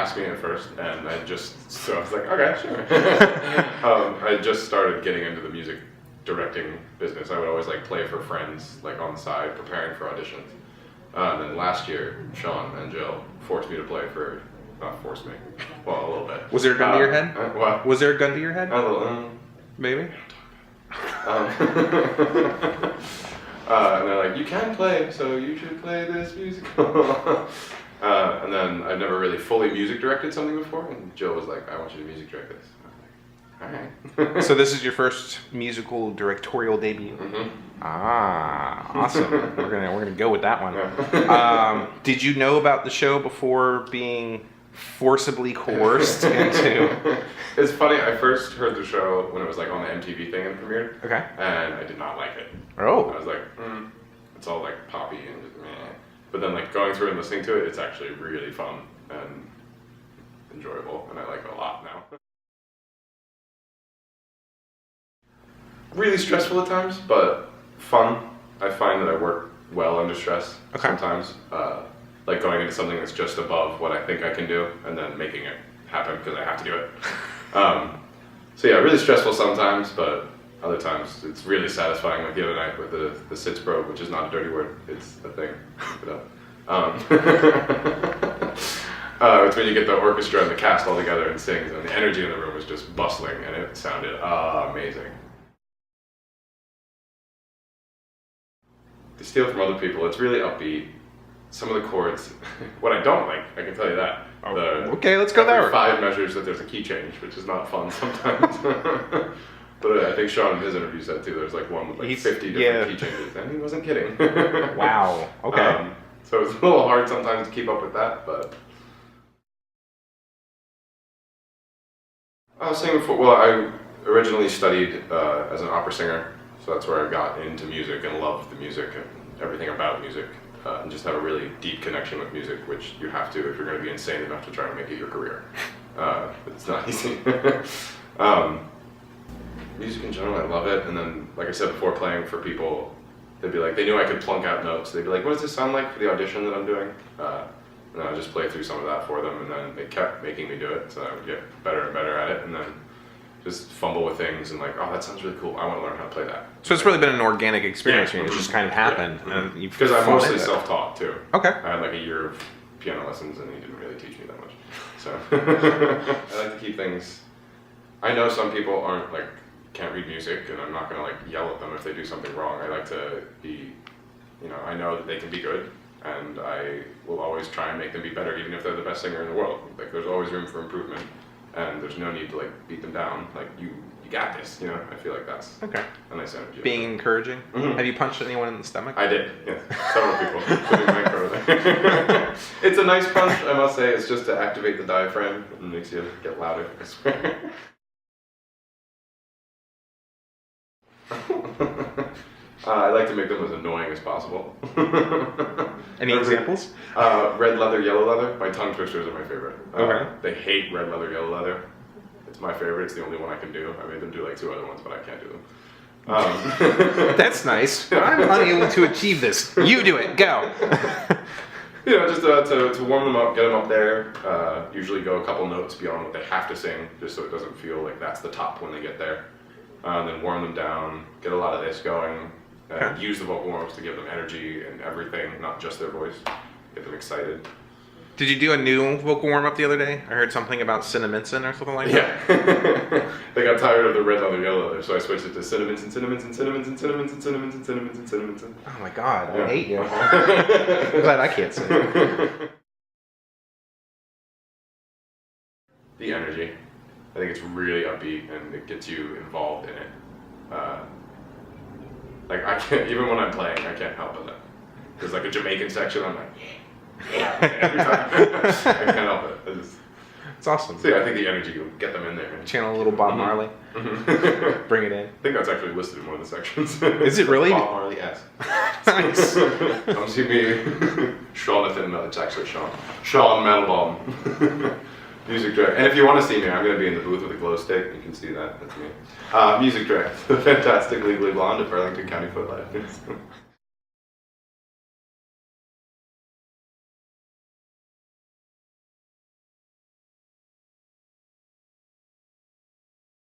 asked me at first, and I was like, okay, sure. I just started getting into the music directing business. I would always like play for friends, like on the side, preparing for auditions. And then last year, Sean and Jill forced me to play for, not forced me, well, a little bit. Was there a gun to your head? What? Was there a gun to your head? A little, maybe. And they're like, you can play, so you should play this musical. And then I've never really fully music directed something before, and Jill was like, I want you to music direct this. I was like, all right. So this is your first musical directorial debut. Mm-hmm. Ah, awesome. we're gonna go with that one. Yeah. Did you know about the show before being forcibly coerced into? It's funny, I first heard the show when it was like on the MTV thing and premiered. Okay. And I did not like it. Oh. I was like, it's all like poppy and just meh. But then like going through and listening to it, it's actually really fun and enjoyable, and I like it a lot now. Really stressful at times, but fun. I find that I work well under stress sometimes. Like going into something that's just above what I think I can do, and then making it happen because I have to do it. So yeah, really stressful sometimes, but other times it's really satisfying. Like the other night with the sits probe, which is not a dirty word, it's a thing. It's when you get the orchestra and the cast all together and sings, and the energy in the room was just bustling, and it sounded amazing. To steal from other people, it's really upbeat. Some of the chords, what I don't like, I can tell you that. Okay, let's go there. 5 measures that there's a key change, which is not fun sometimes. But I think Sean in his interview said too, there's like one with like 50 different key changes, and he wasn't kidding. Wow, okay. So it's a little hard sometimes to keep up with that, but... I was saying before, well, I originally studied as an opera singer, so that's where I got into music and loved the music and everything about music. And just have a really deep connection with music, which you have to if you're going to be insane enough to try and make it your career. But it's not easy. Music in general, I love it. And then, like I said before, playing for people, they'd be like, they knew I could plunk out notes. They'd be like, what does this sound like for the audition that I'm doing? And I just play through some of that for them, and then they kept making me do it, so I would get better and better at it, and then just fumble with things and like, oh, that sounds really cool. I want to learn how to play that. So it's really been an organic experience. Yeah. It just kind of happened. Yeah. Because I'm mostly self-taught too. Okay. I had like a year of piano lessons, and he didn't really teach me that much. So I like to keep things. I know some people aren't like can't read music, and I'm not gonna like yell at them if they do something wrong. I like to be, I know that they can be good, and I will always try and make them be better, even if they're the best singer in the world. Like there's always room for improvement. And there's no need to like beat them down. Like you got this. I feel like that's a nice energy. Being encouraging. Mm-hmm. Have you punched anyone in the stomach? I did. Yeah, several people, including my brother. It's a nice punch, I must say. It's just to activate the diaphragm. It makes you get louder. I swear. I like to make them as annoying as possible. Any examples? Red leather, yellow leather. My tongue twisters are my favorite. Okay. They hate red leather, yellow leather. It's my favorite. It's the only one I can do. I made them do like 2 other ones, but I can't do them. That's nice. I'm unable to achieve this. You do it. Go. Just to warm them up, get them up there. Usually go a couple notes beyond what they have to sing, just so it doesn't feel like that's the top when they get there. And then warm them down. Get a lot of this going. Use the vocal warm-ups to give them energy and everything, not just their voice. Get them excited. Did you do a new vocal warm-up the other day? I heard something about Cinnaminson or something like that. Yeah. They got tired of the red leather, yellow leather, so I switched it to Cinnaminson, Cinnaminson, Cinnaminson, Cinnaminson, Cinnaminson, Cinnaminson, Cinnaminson. Oh my god, I hate you. I'm glad I can't sing. The energy. I think it's really upbeat and it gets you involved in it. Like I can't, even when I'm playing, I can't help it. There's like a Jamaican section, I'm like, yeah, every time. I can't help it. It's awesome. So yeah, I think the energy will get them in there. Channel a little Bob Marley. Mm-hmm. Bring it in. I think that's actually listed in one of the sections. Is it really? Bob Marley, yes. Nice. Come see me, Jonathan. No, it's actually Sean. Sean Mehlbaum. Music direct. And if you want to see me, I'm going to be in the booth with a glow stick. You can see that. That's me. Music direct. The Fantastic Legally Blonde at Burlington County Footlights.